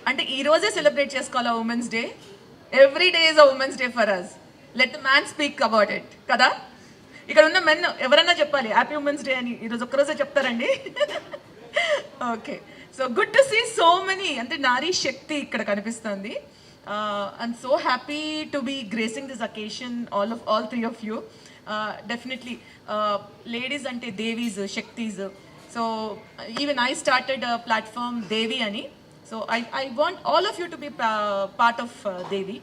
అంటే ఈ రోజే సెలబ్రేట్ చేసుకోవాలా women's day? Every day is a women's day for us. Let the man speak about it కదా. ఇక్కడ ఉన్న మెన్ ఎవరన్నా చెప్పాలి హ్యాపీ ఉమెన్స్ డే అని. ఈరోజు ఒక్కరోజే చెప్తారండి. Okay, so good to see so many, అంటే నారీ శక్తి ఇక్కడ కనిపిస్తుంది. I'm so happy to be gracing this occasion, all three of you. Definitely ladies అంటే దేవీస్, శక్తిస్. So even I started platform Devi అని. So I want all of you to be part of Devi.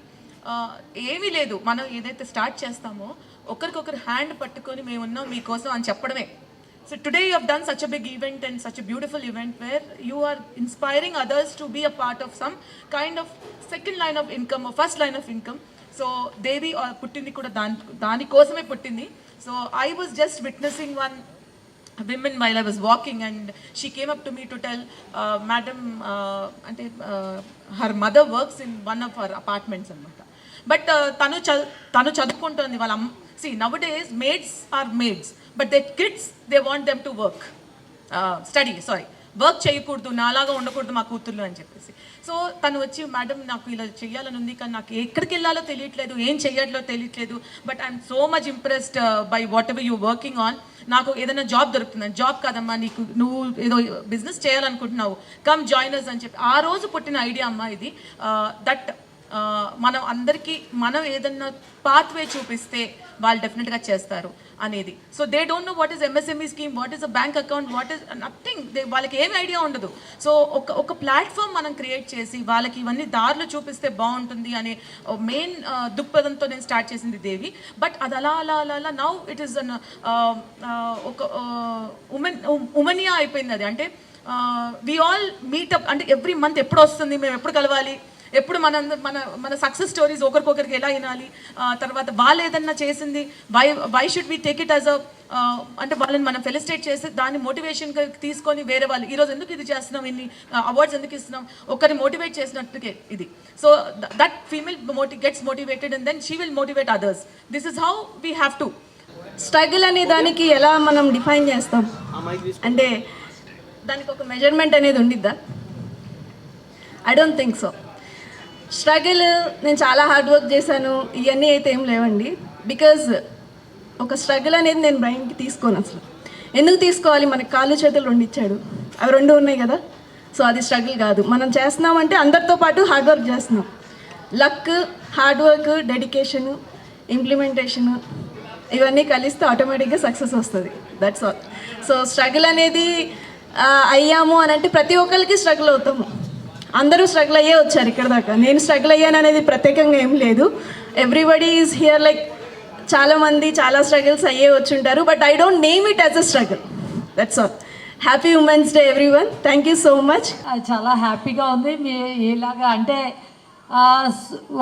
ఏమీ లేదు, మనం ఏదైతే స్టార్ట్ చేస్తామో ఒకరికొకరు హ్యాండ్ పట్టుకొని మేము ఉన్నాం మీకోసం అని చెప్పడమే. So today you have done such a big event and such a beautiful event where you are inspiring others to be a part of some kind of second line of income or first line of income. So Devi puttindi kuda dani kosame puttindi. So I was just witnessing one women while I was walking and she came up to me to tell madam ante her mother works in one of her apartments anamata. But tanu chadukuntundi వాళ్ళ. See, nowadays maids are maids, but their kids, they want them to work, work చేయకూడదు, నాలాగా ఉండకూడదు మా కూతుర్లు అని చెప్పేసి. So తను వచ్చి మేడం నాకు ఇలా చెయ్యాలని ఉంది కానీ నాకు ఎక్కడికి వెళ్ళాలో తెలియట్లేదు, ఏం చెయ్యాలో తెలియట్లేదు, but I'm so much impressed by what ever you working on. నాకు ఏదైనా జాబ్ దొరుకుతుందని. జాబ్ కాదమ్మా, నువ్వు ఏదో బిజినెస్ చేయాలనుకుంటున్నావు, కమ్ జాయినర్స్ అని చెప్పి ఆ రోజు పుట్టిన ఐడియా అమ్మా ఇది. దట్ మనం అందరికీ మనం ఏదన్నా పాత్వే చూపిస్తే వాళ్ళు డెఫినెట్గా చేస్తారు అనేది. So they don't know what is MSME scheme, what is a bank account, what is nothing. వాళ్ళకి ఏమి ఐడియా ఉండదు. సో ఒక ప్లాట్ఫామ్ మనం క్రియేట్ చేసి వాళ్ళకి ఇవన్నీ దారులు చూపిస్తే బాగుంటుంది అనే మెయిన్ దృక్పథంతో నేను స్టార్ట్ చేసింది దేవి. బట్ అది అలా అలా అలా అలా నౌ ఇట్ ఈస్ అన్ ఒక ఉమెనియా అయిపోయింది అది. అంటే వి ఆల్ మీటప్, అంటే ఎవ్రీ మంత్ ఎప్పుడు వస్తుంది, మేము ఎప్పుడు కలవాలి, ఎప్పుడు మన సక్సెస్ స్టోరీస్ ఒకరికొకరికి ఎలా వినాలి, తర్వాత వాళ్ళు ఏదన్నా చేసింది why should we take it as a, అంటే వాళ్ళని మనం ఫెలిసిటేట్ చేసి దాన్ని మోటివేషన్గా తీసుకొని వేరే వాళ్ళు ఈరోజు ఎందుకు ఇది చేస్తున్నాం, ఇన్ని అవార్డ్స్ ఎందుకు ఇస్తున్నాం, ఒకరిని మోటివేట్ చేసినట్టుగా ఇది. So that female gets motivated and then she will motivate others. This is how we have to. Struggle అనే దానికి ఎలా మనం డిఫైన్ చేస్తాం అంటే దానికి ఒక మెజర్మెంట్ అనేది ఉండిద్దా? I don't think so. Struggle నేను చాలా హార్డ్ వర్క్ చేశాను ఇవన్నీ అయితే ఏం లేవండి. బికాజ్ ఒక స్ట్రగుల్ అనేది నేను బ్రెయిన్కి తీసుకోను అసలు. ఎందుకు తీసుకోవాలి? మనకి కాళ్ళు చేతులు రెండు ఇచ్చాడు, అవి రెండు ఉన్నాయి కదా. సో అది స్ట్రగుల్ కాదు. మనం చేస్తున్నామంటే అందరితో పాటు హార్డ్ వర్క్ చేస్తున్నాం. Luck, hard work, dedication, implementation ఇవన్నీ కలిస్తే ఆటోమేటిక్గా సక్సెస్ వస్తుంది. That's all. సో స్ట్రగుల్ అనేది అయ్యాము అని అంటే ప్రతి ఒక్కరికి స్ట్రగుల్ అవుతాము. అందరూ స్ట్రగుల్ అయ్యే వచ్చారు ఇక్కడ దాకా. నేను స్ట్రగుల్ అయ్యాను అనేది ప్రత్యేకంగా ఏం లేదు. ఎవ్రీబడి ఈజ్ హియర్ లైక్ చాలామంది చాలా స్ట్రగుల్స్ అయ్యే వచ్చుంటారు. But I don't name it as a struggle. That's all. Happy women's day everyone. Thank you so much. చాలా హ్యాపీగా ఉంది. ఇలాగా అంటే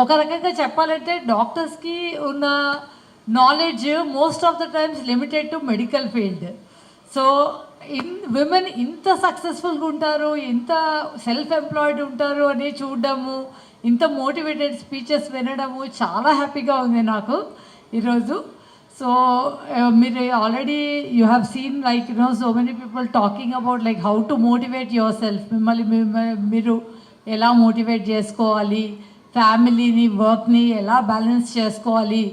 ఒక రకంగా చెప్పాలంటే డాక్టర్స్కి ఉన్న knowledge most of the times limited to medical field. So women ఇంత సక్సెస్ఫుల్గా ఉంటారు, ఇంత సెల్ఫ్ ఎంప్లాయిడ్ ఉంటారు అని చూడడము, ఇంత మోటివేటెడ్ స్పీచెస్ వినడము చాలా హ్యాపీగా ఉంది నాకు ఈరోజు. సో మీరు already you have seen like so many people talking about like how to motivate your self. మీరు ఎలా మోటివేట్ చేసుకోవాలి, ఫ్యామిలీని వర్క్ని ఎలా బ్యాలెన్స్ చేసుకోవాలి,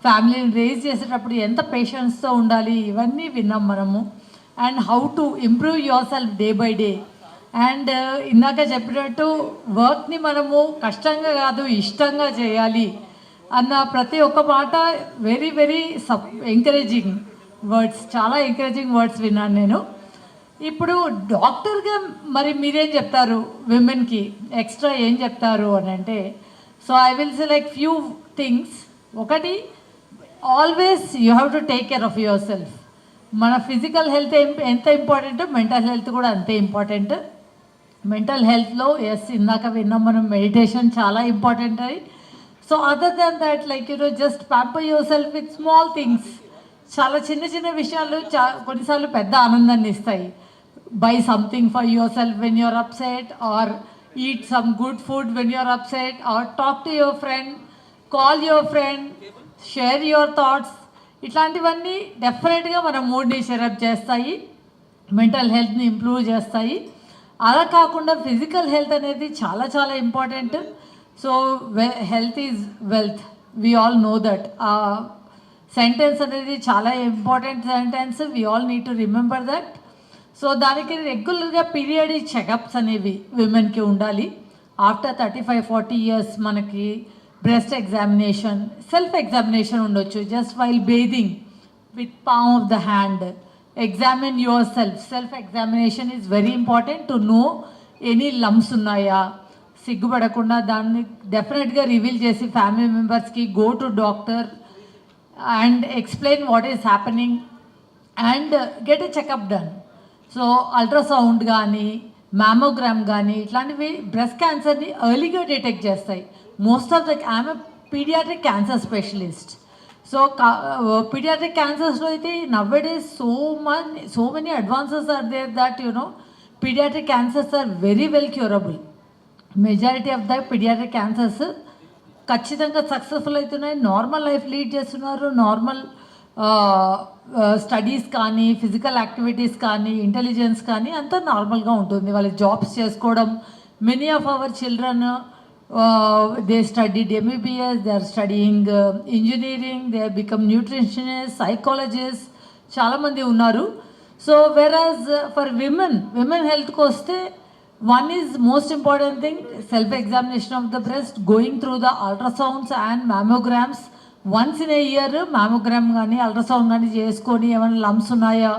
ఫ్యామిలీని రేజ్ చేసేటప్పుడు ఎంత పేషెన్స్తో ఉండాలి, ఇవన్నీ విన్నాం మనము. And how to improve your self day by day. And ఇందాక చెప్పినట్టు వర్క్ని మనము కష్టంగా కాదు ఇష్టంగా చేయాలి అన్న ప్రతి ఒక్క మాట వెరీ వెరీ ఎంకరేజింగ్ వర్డ్స్, చాలా ఎంకరేజింగ్ వర్డ్స్ విన్నాను నేను. ఇప్పుడు డాక్టర్గా మరి మీరేం చెప్తారు విమెన్కి, ఎక్స్ట్రా ఏం చెప్తారు అని అంటే, so I will say like few things. ఒకటి, always you have to take care of yourself. మన ఫిజికల్ హెల్త్ ఎంత ఇంపార్టెంట్, మెంటల్ హెల్త్ కూడా అంతే ఇంపార్టెంట్. మెంటల్ హెల్త్లో ఇందాక విన్నాం మనం మెడిటేషన్ చాలా ఇంపార్టెంట్ అది. So other than that like just pamper your self with small things. చాలా చిన్న చిన్న విషయాలు కొన్నిసార్లు పెద్ద ఆనందాన్ని ఇస్తాయి. Buy something for your self when you're upset, or eat some good food when you're upset, or talk to your friend, call your friend, share your thoughts. ఇట్లాంటివన్నీ డెఫినెట్గా మన మూడ్ని షేరప్ చేస్తాయి, మెంటల్ హెల్త్ని ఇంప్రూవ్ చేస్తాయి. అలా కాకుండా ఫిజికల్ హెల్త్ అనేది చాలా చాలా important. So health is wealth, we all know that. Sentence అనేది చాలా important sentence, we all need to remember that. So దానికి రెగ్యులర్గా పీరియాడిక్ చెకప్స్ అనేవి విమెన్కి ఉండాలి. ఆఫ్టర్ 35-40 ఇయర్స్ మనకి బ్రెస్ట్ ఎగ్జామినేషన్, సెల్ఫ్ ఎగ్జామినేషన్ ఉండొచ్చు. Just while bathing with palm of the hand examine your self. Self examination is very important to know any lumps ఉన్నాయా. సిగ్గుపడకుండా దాన్ని డెఫినెట్గా reveal చేసి ఫ్యామిలీ మెంబర్స్కి go to doctor and explain what is happening and get a checkup done. So ultrasound కానీ mammogram కానీ ఇట్లాంటివి breast క్యాన్సర్ని ఎర్లీగా డిటెక్ట్ చేస్తాయి. Most of the I'm paediatric cancer specialist. So paediatric క్యాన్సర్స్లో అయితే nowadays so many advances are there that paediatric cancers are very well curable. Majority of the paediatric cancers ఖచ్చితంగా successful అవుతున్నాయి. Normal life lead చేస్తున్నారు. Normal studies కానీ physical activities కానీ intelligence కానీ అంతా నార్మల్గా ఉంటుంది. వాళ్ళు జాబ్స్ చేసుకోవడం. Many of our children they studied MBBS, they are studying engineering, they become nutritionist, psychologist, చాలామంది ఉన్నారు. సో వెరాజ్ ఫర్ విమెన్ హెల్త్కి వస్తే one is most important thing, self examination of the breast, going through the ultrasounds and mammograms once in a year. Mammogram కానీ ultrasound కానీ చేసుకొని ఏమైనా lumps ఉన్నాయా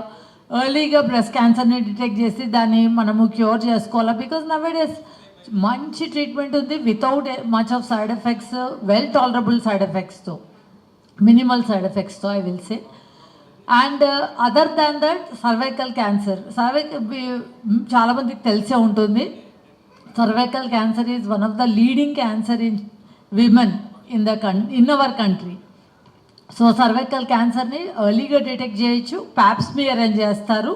ఎర్లీగా బ్రెస్ట్ క్యాన్సర్ని డిటెక్ట్ చేసి దాన్ని మనము క్యూర్ చేసుకోవాలి. బికాజ్ నవేడేస్ మంచి ట్రీట్మెంట్ ఉంది without much of side effects, well tolerable side ఎఫెక్ట్స్తో, మినిమల్ సైడ్ ఎఫెక్ట్స్తో I will say. And other than that cervical cancer, చాలామందికి తెలిసే ఉంటుంది. Cervical cancer is one of the leading cancer in women in our country. So cervical క్యాన్సర్ని ఎర్లీగా detect చేయొచ్చు. Pap smear అని చేస్తారు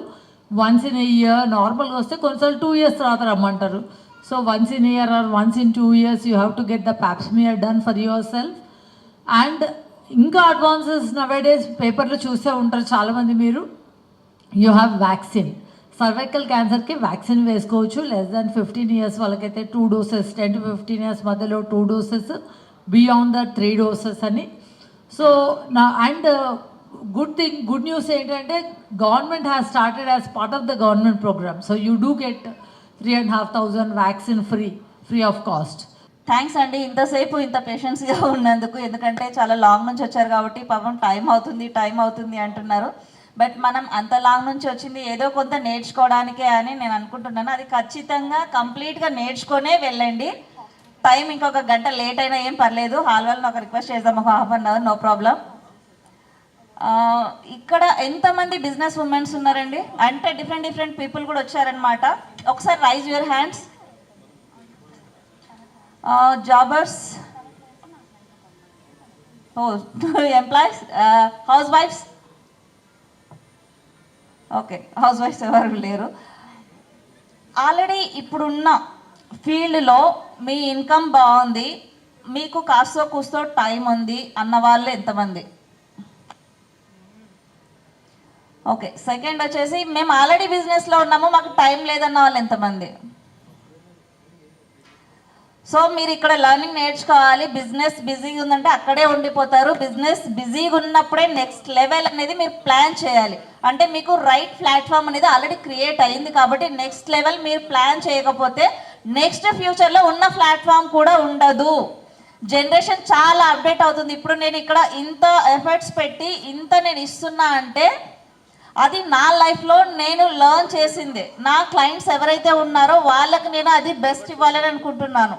వన్స్ ఇన్ ఏ ఇయర్. నార్మల్గా వస్తే కొన్నిసార్లు 2 years తర్వాత రమ్మంటారు. So once in year are once in 2 years you have to get the Pap smear done for your self. And ఇంకా అడ్వాన్సెస్ నవేడేస్ పేపర్లో చూసే ఉంటారు చాలామంది మీరు. You have vaccine. సర్వైకల్ క్యాన్సర్కి వ్యాక్సిన్ వేసుకోవచ్చు. లెస్ దాన్ 15 years వాళ్ళకైతే 2 doses, 10 to 15 years మధ్యలో 2 doses, బియాండ్ దట్ 3 doses అని. సో అండ్ గుడ్ న్యూస్ ఏంటంటే government has started as part of the government program. So you do get 3,500 vaccine free of cost. Thanks అండి ఇంతసేపు ఇంత పేషెన్స్గా ఉన్నందుకు. ఎందుకంటే చాలా లాంగ్ నుంచి వచ్చారు కాబట్టి పాపం టైం అవుతుంది అంటున్నారు. బట్ మనం అంత లాంగ్ నుంచి వచ్చింది ఏదో కొంత నేర్చుకోవడానికే అని నేను అనుకుంటున్నాను. అది ఖచ్చితంగా కంప్లీట్గా నేర్చుకొనే వెళ్ళండి. టైం ఇంకొక గంట లేట్ అయినా ఏం పర్లేదు. హాల్ వాళ్ళని ఒక రిక్వెస్ట్ చేద్దాం, ఒక 1/2 hour, నో ప్రాబ్లం. ఇక్కడ ఎంతమంది బిజినెస్ ఉమెన్స్ ఉన్నారండి? అంటే డిఫరెంట్ పీపుల్ కూడా వచ్చారనమాట. ఒకసారి raise your hands. Jobbers, employees, house wives. Okay, house wives ఎవరు లేరు. ఆల్రెడీ ఇప్పుడున్న ఫీల్డ్లో మీ ఇన్కమ్ బాగుంది, మీకు కాస్తో కూస్తో టైం ఉంది అన్న వాళ్ళు ఎంతమంది? ఓకే. సెకండ్ వచ్చేసి మేము ఆల్రెడీ బిజినెస్లో ఉన్నాము, మాకు టైం లేదన్న వాళ్ళు ఎంతమంది? సో మీరు ఇక్కడ లెర్నింగ్ నేర్చుకోవాలి. బిజినెస్ బిజీగా ఉందంటే అక్కడే ఉండిపోతారు. బిజినెస్ బిజీగా ఉన్నప్పుడే నెక్స్ట్ లెవెల్ అనేది మీరు ప్లాన్ చేయాలి. అంటే మీకు రైట్ ప్లాట్ఫామ్ అనేది ఆల్రెడీ క్రియేట్ అయింది కాబట్టి నెక్స్ట్ లెవెల్ మీరు ప్లాన్ చేయకపోతే నెక్స్ట్ ఫ్యూచర్లో ఉన్న ప్లాట్ఫామ్ కూడా ఉండదు. జనరేషన్ చాలా అప్డేట్ అవుతుంది. ఇప్పుడు నేను ఇక్కడ ఇంత ఎఫర్ట్స్ పెట్టి ఇంత నేను ఇస్తున్నా అంటే అది నా లైఫ్లో నేను లెర్న్ చేసింది. నా క్లయింట్స్ ఎవరైతే ఉన్నారో వాళ్ళకి నేను అది బెస్ట్ ఇవ్వాలని అనుకుంటున్నాను.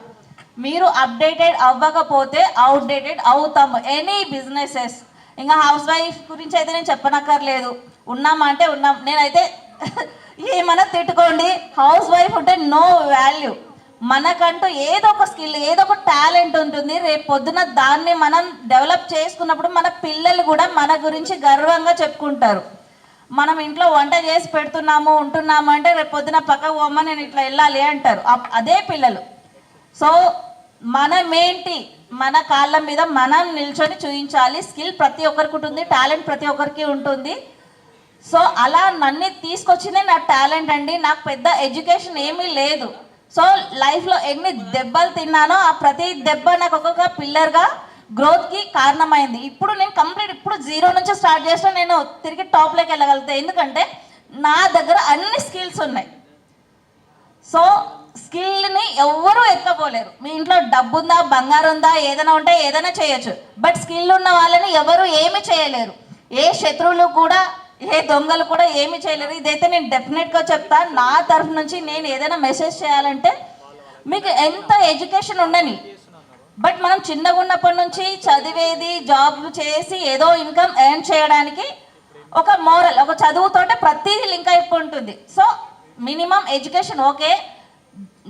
మీరు అప్డేటెడ్ అవ్వకపోతే అవుట్డేటెడ్ అవుతాము. ఎనీ బిజినెసెస్, ఇంకా హౌస్ వైఫ్ గురించి అయితే నేను చెప్పనక్కర్లేదు. ఉన్నామా అంటే ఉన్నాం. నేనైతే ఏమన్నా తిట్టుకోండి, హౌస్ వైఫ్ ఉంటే నో వాల్యూ. మనకంటూ ఏదో ఒక స్కిల్, ఏదో ఒక టాలెంట్ ఉంటుంది. రేపు పొద్దున దాన్ని మనం డెవలప్ చేసుకున్నప్పుడు మన పిల్లలు కూడా మన గురించి గర్వంగా చెప్పుకుంటారు. మనం ఇంట్లో వంట చేసి పెడుతున్నాము ఉంటున్నాము అంటే రేపు పొద్దున పక్కకు అమ్మ నేను ఇట్లా వెళ్ళాలి అంటారు అదే పిల్లలు. సో మనమేంటి, మన కాళ్ళ మీద మనం నిల్చొని చూపించాలి. స్కిల్ ప్రతి ఒక్కరికి ఉంటుంది, టాలెంట్ ప్రతి ఒక్కరికి ఉంటుంది. సో అలా నన్ను తీసుకొచ్చిందే నా టాలెంట్ అండి. నాకు పెద్ద ఎడ్యుకేషన్ ఏమీ లేదు. సో లైఫ్లో ఎన్ని దెబ్బలు తిన్నానో ఆ ప్రతి దెబ్బ నాకు ఒక్కొక్క పిల్లర్గా గ్రోత్కి కారణమైంది. ఇప్పుడు నేను కంప్లీట్ ఇప్పుడు 0 నుంచి స్టార్ట్ చేసినా నేను తిరిగి టాప్లోకి వెళ్ళగలుగుతాను. ఎందుకంటే నా దగ్గర అన్ని స్కిల్స్ ఉన్నాయి. సో స్కిల్ని ఎవ్వరూ ఎత్తపోలేరు. మీ ఇంట్లో డబ్బు ఉందా, బంగారం ఉందా, ఏదైనా ఉంటే ఏదైనా చేయొచ్చు. బట్ స్కిల్ ఉన్న వాళ్ళని ఎవరు ఏమి చేయలేరు. ఏ శత్రువులు కూడా, ఏ దొంగలు కూడా ఏమి చేయలేరు. ఇదైతే నేను డెఫినెట్గా చెప్తాను. నా తరఫు నుంచి నేను ఏదైనా మెసేజ్ చేయాలంటే, మీకు ఎంత ఎడ్యుకేషన్ ఉండని, బట్ మనం చిన్నగా ఉన్నప్పటి నుంచి చదివేది, జాబ్ చేసి ఏదో ఇన్కమ్ ఎర్న్ చేయడానికి ఒక మోరల్, ఒక చదువుతోటే ప్రతిదీ లింక్ అయిపోయి ఉంటుంది. సో మినిమం ఎడ్యుకేషన్ ఓకే,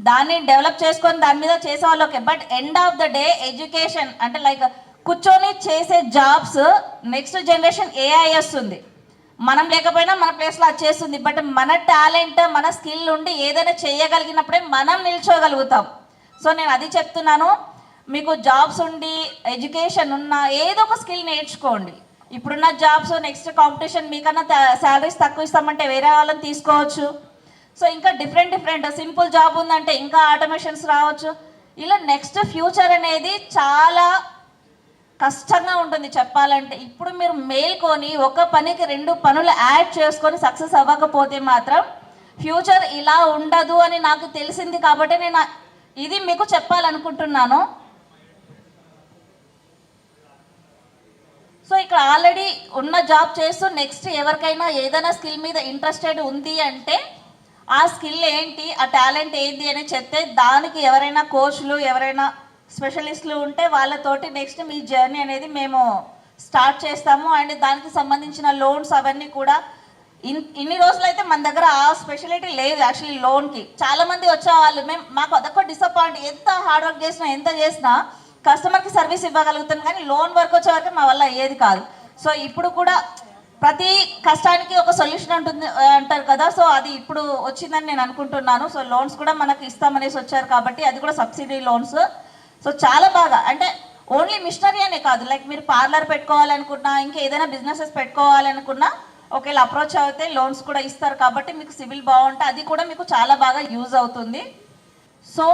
దాన్ని డెవలప్ చేసుకొని దాని మీద చేసేవాళ్ళు okay. But end of the day education అంటే లైక్ కూర్చొని చేసే జాబ్స్ నెక్స్ట్ జనరేషన్ ఏఐ వస్తుంది. మనం లేకపోయినా మన ప్లేస్లో అది చేస్తుంది. బట్ మన టాలెంట్, మన స్కిల్ ఉండి ఏదైనా చేయగలిగినప్పుడే మనం నిల్చోగలుగుతాం. సో నేను అది చెప్తున్నాను. మీకు జాబ్స్ ఉండి ఎడ్యుకేషన్ ఉన్న ఏదో ఒక స్కిల్ నేర్చుకోండి. ఇప్పుడున్న జాబ్స్ నెక్స్ట్ కాంపిటీషన్ మీకన్నా శాలరీస్ తక్కువ ఇస్తామంటే వేరే వాళ్ళని తీసుకోవచ్చు. సో ఇంకా డిఫరెంట్ సింపుల్ జాబ్ ఉందంటే ఇంకా ఆటోమేషన్స్ రావచ్చు. ఇలా నెక్స్ట్ ఫ్యూచర్ అనేది చాలా కష్టంగా ఉంటుంది చెప్పాలంటే. ఇప్పుడు మీరు మేల్కొని ఒక పనికి 2 పనులు యాడ్ చేసుకొని సక్సెస్ అవ్వకపోతే మాత్రం ఫ్యూచర్ ఇలా ఉండదు అని నాకు తెలిసింది. కాబట్టి నేను ఇది మీకు చెప్పాలనుకుంటున్నాను. సో ఇక్కడ ఆల్రెడీ ఉన్న జాబ్ చేస్తూ నెక్స్ట్ ఎవరికైనా ఏదైనా స్కిల్ మీద ఇంట్రెస్టెడ్ ఉంది అంటే ఆ స్కిల్ ఏంటి, ఆ టాలెంట్ ఏంటి అని చెప్తే దానికి ఎవరైనా కోచ్లు, ఎవరైనా స్పెషలిస్టులు ఉంటే వాళ్ళతోటి నెక్స్ట్ మీ జర్నీ అనేది మేము స్టార్ట్ చేస్తాము. అండ్ దానికి సంబంధించిన లోన్స్ అవన్నీ కూడా ఇన్ని రోజులు అయితే మన దగ్గర ఆ స్పెషాలిటీ లేదు యాక్చువల్లీ లోన్కి. చాలామంది వచ్చేవాళ్ళు, మాకు అదొక డిసప్పాయింట్. ఎంత హార్డ్ వర్క్ చేసినా, ఎంత చేసినా కస్టమర్కి సర్వీస్ ఇవ్వగలుగుతాం, కానీ లోన్ వర్క్ వచ్చే వరకు మా వల్ల అయ్యేది కాదు. సో ఇప్పుడు కూడా ప్రతి కష్టానికి ఒక సొల్యూషన్ ఉంటుంది అంటారు కదా. సో అది ఇప్పుడు వచ్చిందని నేను అనుకుంటున్నాను. సో లోన్స్ కూడా మనకు ఇస్తామనేసి వచ్చారు కాబట్టి అది కూడా సబ్సిడీ లోన్స్. సో చాలా బాగా, అంటే ఓన్లీ మిషనరీ అనే కాదు, లైక్ మీరు పార్లర్ పెట్టుకోవాలనుకున్నా, ఇంకా ఏదైనా బిజినెసెస్ పెట్టుకోవాలనుకున్నా ఒకవేళ అప్రోచ్ అయితే లోన్స్ కూడా ఇస్తారు. కాబట్టి మీకు సివిల్ బాగుంటే అది కూడా మీకు చాలా బాగా యూజ్ అవుతుంది. సో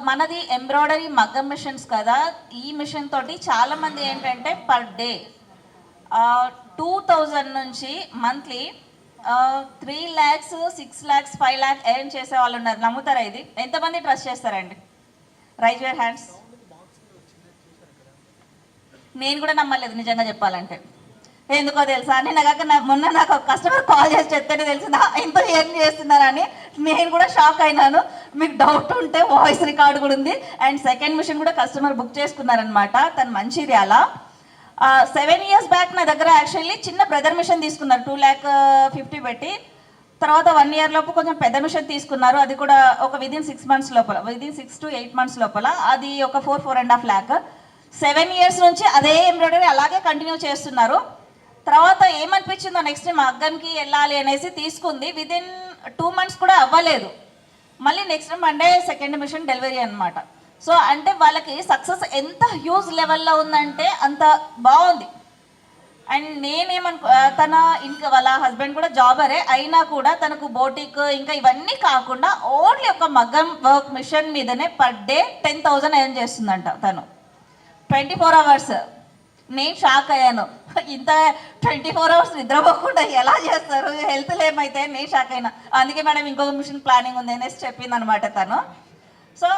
మనది ఎంబ్రాయిడరీ మగ్గం మిషన్స్ కదా. ఈ మిషన్ తోటి చాలామంది ఏంటంటే పర్ డే 2000 నుంచి monthly 3 lakhs, 6 lakhs, 5 lakhs earn చేసే వాళ్ళు ఉన్నారు. నమ్ముతారా ఇది? ఎంతమంది ట్రస్ట్ చేస్తారండి? Rise your hands. నేను కూడా నమ్మలేదు నిజంగా చెప్పాలంటే. ఎందుకో తెలుసా, మొన్న నాకు ఒక కస్టమర్ కాల్ చేసి చెప్తేనే తెలిసింది ఇంత ఎర్న్ చేస్తున్నారని. నేను కూడా షాక్ అయినాను. మీకు డౌట్ ఉంటే వాయిస్ రికార్డు కూడా ఉంది. అండ్ సెకండ్ మిషన్ కూడా కస్టమర్ బుక్ చేసుకున్నారనమాట. తను మంచిర్యాల. 7 years బ్యాక్ నా దగ్గర యాక్చువల్లీ చిన్న బ్రదర్ మిషన్ తీసుకున్నారు 2,50,000 పెట్టి. తర్వాత 1 year లోపు కొంచెం పెద్ద మిషన్ తీసుకున్నారు. అది కూడా ఒక విదిన్ 6 months లోపల, విదిన్ 6 to 8 months లోపల. అది ఒక 4.5 lakh. 7 years నుంచి అదే ఎంబ్రాయిడరీ అలాగే కంటిన్యూ చేస్తున్నారు. తర్వాత ఏమనిపించిందో నెక్స్ట్ మగ్గంకి వెళ్ళాలి అనేసి తీసుకుంది. విదిన్ 2 months కూడా అవ్వలేదు. మళ్ళీ next Monday second mission delivery అనమాట. సో అంటే వాళ్ళకి సక్సెస్ ఎంత హ్యూజ్ లెవెల్లో ఉందంటే అంత బాగుంది. అండ్ తన ఇంకా వాళ్ళ హస్బెండ్ కూడా జాబరే అయినా కూడా తనకు బోటిక్ ఇంకా ఇవన్నీ కాకుండా ఓన్లీ ఒక మగ్గం వర్క్ మిషన్ మీదనే పర్ డే 10,000 ఎర్న్ చేస్తుందంట తను 24 hours. నేను షాక్ అయ్యాను. ఇంత 24 hours నిద్రపోకుండా ఎలా చేస్తారు, హెల్త్ ఏమైతే నేను షాక్ అయినా. అందుకే మేడం ఇంకొక మిషన్ ప్లానింగ్ ఉంది అనేసి చెప్పింది అనమాట తను. సో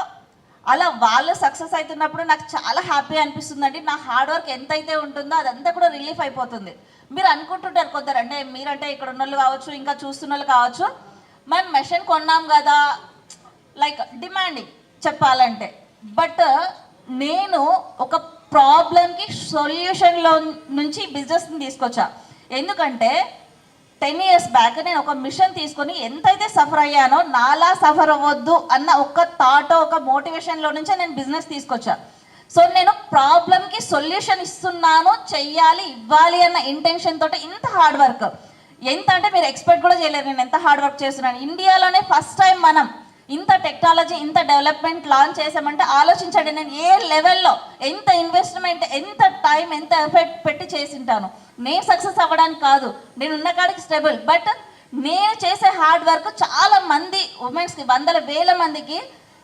అలా వాళ్ళు సక్సెస్ అవుతున్నప్పుడు నాకు చాలా హ్యాపీ అనిపిస్తుందండి. నా హార్డ్ వర్క్ ఎంతైతే ఉంటుందో అదంతా కూడా రిలీఫ్ అయిపోతుంది. మీరు అనుకుంటుంటారు కొందరు, అంటే మీరంటే ఇక్కడ ఉన్న వాళ్ళు కావచ్చు, ఇంకా చూస్తున్న వాళ్ళు కావచ్చు, మనం మెషిన్ కొన్నాం కదా, లైక్ డిమాండింగ్ చెప్పాలంటే. బట్ నేను ఒక ప్రాబ్లంకి సొల్యూషన్లో నుంచి బిజినెస్ని తీసుకొచ్చా. ఎందుకంటే 10 years బ్యాక్ నేను ఒక మిషన్ తీసుకొని ఎంతైతే సఫర్ అయ్యానో నాలా సఫర్ అవ్వద్దు అన్న ఒక థాట్, ఒక మోటివేషన్లో నుంచే నేను బిజినెస్ తీసుకొచ్చా. సో నేను ప్రాబ్లంకి సొల్యూషన్ ఇస్తున్నాను, చెయ్యాలి, ఇవ్వాలి అన్న ఇంటెన్షన్ తోటి ఇంత హార్డ్ వర్క్. ఎంత అంటే మీరు ఎక్స్పెక్ట్ కూడా చేయలేరు నేను ఎంత హార్డ్ వర్క్ చేస్తున్నాను. ఇండియాలోనే ఫస్ట్ టైం మనం ఇంత టెక్నాలజీ, ఇంత డెవలప్మెంట్ లాంచ్ చేసామంటే ఆలోచించండి, నేను ఏ లెవెల్లో ఎంత ఇన్వెస్ట్మెంట్, ఎంత టైం, ఎంత ఎఫర్ట్ పెట్టి చేసింటాను. నేను సక్సెస్ అవ్వడానికి కాదు, నేను ఉన్న కాడికి స్టేబుల్, బట్ నేను చేసే హార్డ్ వర్క్ చాలా మంది ఉమెన్స్కి, వందల వేల మందికి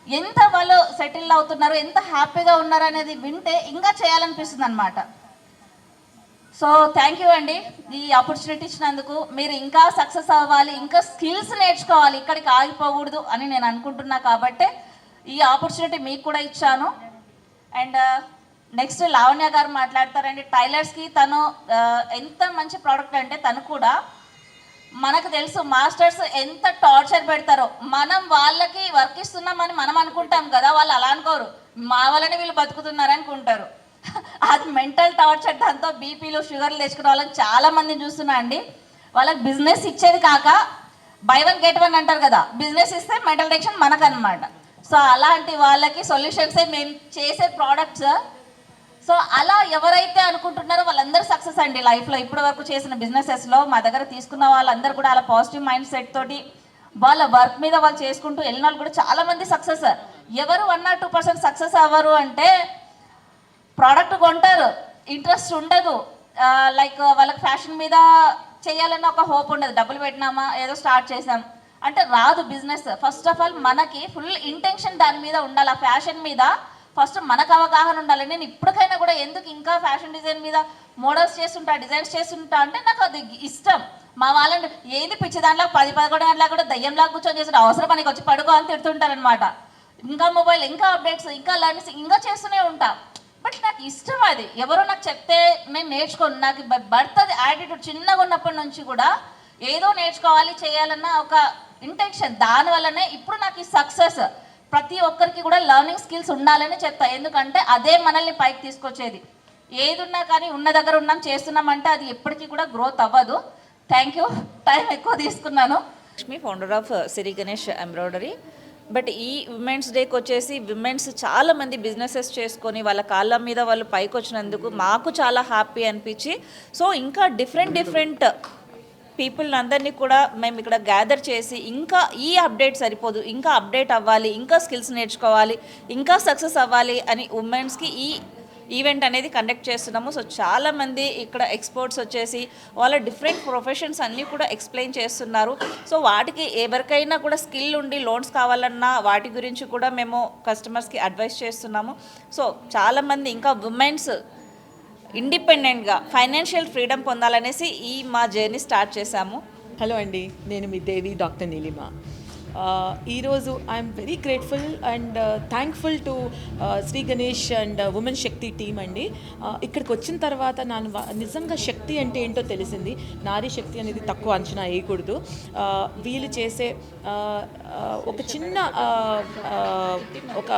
ఎంత వాళ్ళు సెటిల్ అవుతున్నారు, ఎంత హ్యాపీగా ఉన్నారు అనేది వింటే ఇంకా చేయాలనిపిస్తుంది అనమాట. సో థ్యాంక్ యూ అండి ఈ ఆపర్చునిటీ ఇచ్చినందుకు. మీరు ఇంకా సక్సెస్ అవ్వాలి, ఇంకా స్కిల్స్ నేర్చుకోవాలి, ఇక్కడికి ఆగిపోకూడదు అని నేను అనుకుంటున్నా కాబట్టి ఈ ఆపర్చునిటీ మీకు కూడా ఇచ్చాను. అండ్ నెక్స్ట్ లావణ్య గారు మాట్లాడతారండి. టైలర్స్కి తను ఎంత మంచి ప్రోడక్ట్ అంటే, తను కూడా మనకు తెలుసు మాస్టర్స్ ఎంత టార్చర్ పెడతారో. మనం వాళ్ళకి వర్క్ ఇస్తున్నామని మనం అనుకుంటాం కదా, వాళ్ళు అలా అనుకోరు, మా వల్లనే వీళ్ళు బతుకుతున్నారు అనుకుంటారు. అది మెంటల్ టార్చర్. దాంతో బీపీలు, షుగర్లు తెచ్చుకునే వాళ్ళని చాలా మందిని చూస్తున్నా అండి. వాళ్ళకి బిజినెస్ ఇచ్చేది కాక బై 1 get 1 అంటారు కదా, బిజినెస్ ఇస్తే మెంటల్ టెన్షన్ మనకనమాట. సో అలాంటి వాళ్ళకి సొల్యూషన్సే మేము చేసే ప్రోడక్ట్స్. సో అలా ఎవరైతే అనుకుంటున్నారో వాళ్ళందరూ సక్సెస్ అండి లైఫ్లో. ఇప్పటి వరకు చేసిన బిజినెసెస్లో మా దగ్గర తీసుకున్న వాళ్ళందరూ కూడా అలా పాజిటివ్ మైండ్ సెట్ తోటి వాళ్ళ వర్క్ మీద వాళ్ళు చేసుకుంటూ వెళ్ళిన వాళ్ళు కూడా చాలామంది సక్సెస్. ఎవరు 1 or 2% సక్సెస్ అవ్వరు అంటే, ప్రోడక్ట్ కొంటారు, ఇంట్రెస్ట్ ఉండదు, లైక్ వాళ్ళకి ఫ్యాషన్ మీద చేయాలన్న ఒక హోప్ ఉండదు, డబ్బులు పెట్టినామా ఏదో స్టార్ట్ చేసాం అంటే రాదు బిజినెస్. ఫస్ట్ ఆఫ్ ఆల్ మనకి ఫుల్ ఇంటెన్షన్ దాని మీద ఉండాలి, ఆ ఫ్యాషన్ మీద ఫస్ట్ మనకు అవగాహన ఉండాలి. నేను ఇప్పటికైనా కూడా ఎందుకు ఇంకా ఫ్యాషన్ డిజైన్ మీద మోడల్స్ చేస్తుంటా, డిజైన్స్ చేస్తుంటా అంటే నాకు అది ఇష్టం. మా వాళ్ళని ఏది పిచ్చి దాంట్లో 10-11 గంటలకు కూడా దయ్యంలాగా కూర్చొని చేస్తుంటే అవసరం పనికి వచ్చి పడుకో అని తిడుతుంటారనమాట. ఇంకా మొబైల్, ఇంకా అప్డేట్స్, ఇంకా లర్నింగ్స్ ఇంకా చేస్తూనే ఉంటా. బట్ నాకు ఇష్టం అది. ఎవరో నాకు చెప్తే నేను నేర్చుకోను. నాకు బర్త్ అది యాటిట్యూడ్, చిన్నగా ఉన్నప్పటి నుంచి కూడా ఏదో నేర్చుకోవాలి, చేయాలన్న ఒక ఇంటెన్షన్. దానివల్లనే ఇప్పుడు నాకు ఈ సక్సెస్. ప్రతి ఒక్కరికి కూడా లెర్నింగ్ స్కిల్స్ ఉండాలని చెప్తా, ఎందుకంటే అదే మనల్ని పైకి తీసుకొచ్చేది. ఏది ఉన్నా కానీ ఉన్న దగ్గర ఉన్నాం చేస్తున్నామంటే అది ఎప్పటికీ కూడా గ్రోత్ అవ్వదు. థ్యాంక్ యూ, టైం ఎక్కువ తీసుకున్నాను. Lakshmi, founder of Siri Ganesh embroidery. But ఈ విమెన్స్ డేకి వచ్చేసి విమెన్స్ చాలామంది బిజినెసెస్ చేసుకొని వాళ్ళ కాళ్ళ మీద వాళ్ళు పైకి వచ్చినందుకు మాకు చాలా హ్యాపీ అనిపించి, సో ఇంకా డిఫరెంట్ పీపుల్ అందరినీ కూడా మేము ఇక్కడ గ్యాదర్ చేసి ఇంకా ఈ అప్డేట్ సరిపోదు, ఇంకా అప్డేట్ అవ్వాలి, ఇంకా స్కిల్స్ నేర్చుకోవాలి, ఇంకా సక్సెస్ అవ్వాలి అని ఉమెన్స్కి ఈ ఈవెంట్ అనేది కండక్ట్ చేస్తున్నాము. సో చాలామంది ఇక్కడ ఎక్స్పర్ట్స్ వచ్చేసి వాళ్ళ డిఫరెంట్ ప్రొఫెషన్స్ అన్నీ కూడా ఎక్స్ప్లెయిన్ చేస్తున్నారు. సో వాటికి ఎవరికైనా కూడా స్కిల్ ఉండి లోన్స్ కావాలన్నా వాటి గురించి కూడా మేము కస్టమర్స్కి అడ్వైస్ చేస్తున్నాము. సో చాలామంది ఇంకా ఉమెన్స్ ఇండిపెండెంట్గా ఫైనాన్షియల్ ఫ్రీడమ్ పొందాలనేసి ఈ మా జర్నీ స్టార్ట్ చేశాము. హలో అండి, నేను మీ దేవి, డాక్టర్ నీలిమ. ఈరోజు I'm very grateful and thankful to Shri Ganesh and women Shakti team అండి. ఇక్కడికి వచ్చిన తర్వాత నిజంగా శక్తి అంటే ఏంటో తెలిసింది. నారీ శక్తి అనేది తక్కువ అంచనా వేయకూడదు. వీళ్ళు చేసే ఒక చిన్న ఒక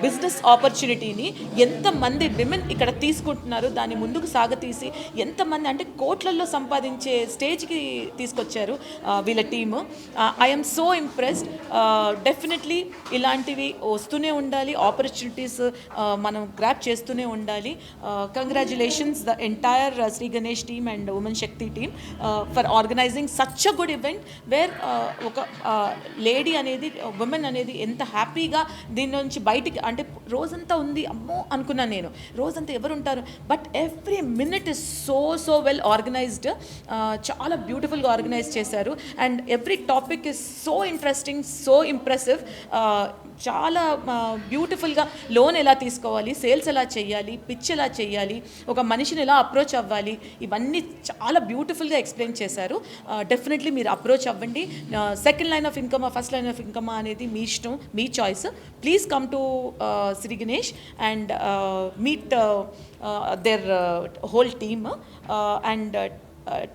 బిజినెస్ ఆపర్చునిటీని ఎంతమంది విమెన్ ఇక్కడ తీసుకుంటున్నారు, దాన్ని ముందుకు సాగతీసి ఎంతమంది అంటే కోట్లల్లో సంపాదించే స్టేజ్కి తీసుకొచ్చారు వీళ్ళ team. I'm so impressed. Definitely ఇలాంటివి వస్తూనే ఉండాలి, ఆపర్చునిటీస్ మనం గ్రాప్ చేస్తూనే ఉండాలి. Congratulations the entire Shri Ganesh team and women Shakti team for organizing such a good event where ఒక లేడీ అనేది, ఉమెన్ అనేది ఎంత హ్యాపీగా దీని నుంచి బయటికి, అంటే రోజంతా ఉంది అమ్మో అనుకున్నాను నేను, రోజంతా ఎవరు ఉంటారు, but every minute is so well organised. చాలా బ్యూటిఫుల్గా ఆర్గనైజ్ చేశారు and every topic is so interesting, so impressive. చాలా బ్యూటిఫుల్గా లోన్ ఎలా తీసుకోవాలి, సేల్స్ ఎలా చేయాలి, పిచ్ ఎలా చేయాలి, ఒక మనిషిని ఎలా అప్రోచ్ అవ్వాలి, ఇవన్నీ చాలా బ్యూటిఫుల్గా ఎక్స్ప్లెయిన్ చేశారు. డెఫినెట్లీ మీరు అప్రోచ్ అవ్వండి. సెకండ్ లైన్ ఆఫ్ ఇన్కమా, ఫస్ట్ లైన్ ఆఫ్ ఇన్కమా అనేది మీ ఇష్టం, మీ choice. Please come to Shri Ganesh and meet their whole team and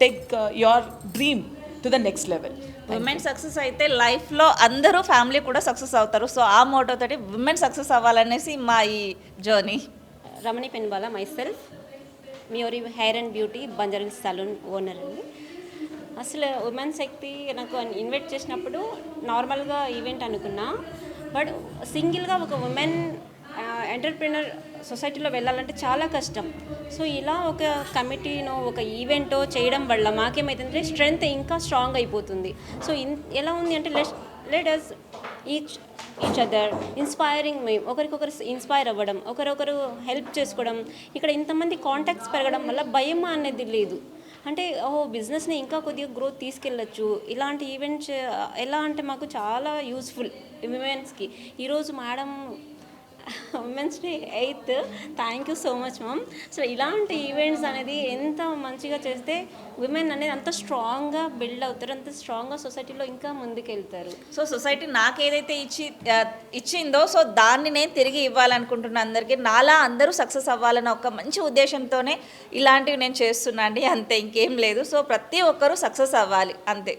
take your dream to the next level. Women success అయితే లైఫ్లో అందరూ ఫ్యామిలీ కూడా సక్సెస్ అవుతారు. సో ఆ మోటో తోటి ఉమెన్ సక్సెస్ అవ్వాలనేసి మా ఈ జర్నీ. రమణి పెన్వాలా మైసెల్ఫ్, మియోరీ hair and beauty Banjara salon owner అండి. అసలు ఉమెన్ శక్తి నాకు ఇన్వైట్ చేసినప్పుడు నార్మల్గా ఈవెంట్ అనుకున్నా, బట్ సింగిల్గా ఒక ఉమెన్ ఎంటర్ప్రినర్ సొసైటీలో వెళ్ళాలంటే చాలా కష్టం. సో ఇలా ఒక కమిటీనో ఒక ఈవెంటో చేయడం వల్ల మాకేమైతుందంటే స్ట్రెంగ్త్ ఇంకా స్ట్రాంగ్ అయిపోతుంది. సో ఎలా ఉంది అంటే let us each other inspiring మేము ఒకరికొకరు ఇన్స్పైర్ అవ్వడం, ఒకరొకరు హెల్ప్ చేసుకోవడం. ఇక్కడ ఇంతమంది కాంటాక్ట్స్ పెరగడం వల్ల భయం అనేది లేదు. అంటే బిజినెస్ని ఇంకా కొద్దిగా గ్రోత్ తీసుకెళ్ళచ్చు. ఇలాంటి ఈవెంట్స్ ఎలా అంటే మాకు చాలా యూస్ఫుల్ విమెన్స్కి. ఈరోజు madam women's day 8th, thank you so much ma'am. అసలు ఇలాంటి ఈవెంట్స్ అనేది ఎంత మంచిగా చేస్తే విమెన్ అనేది అంత స్ట్రాంగ్గా బిల్డ్ అవుతారు, అంత స్ట్రాంగ్గా సొసైటీలో ఇంకా ముందుకెళ్తారు. సో సొసైటీ నాకు ఏదైతే ఇచ్చిందో సో దాన్ని నేను తిరిగి ఇవ్వాలనుకుంటున్నాను అందరికీ. నాలా అందరూ సక్సెస్ అవ్వాలన్న ఒక మంచి ఉద్దేశంతోనే ఇలాంటివి నేను చేస్తున్నా అండి, అంతే, ఇంకేం లేదు. సో ప్రతి ఒక్కరూ సక్సెస్ అవ్వాలి, అంతే.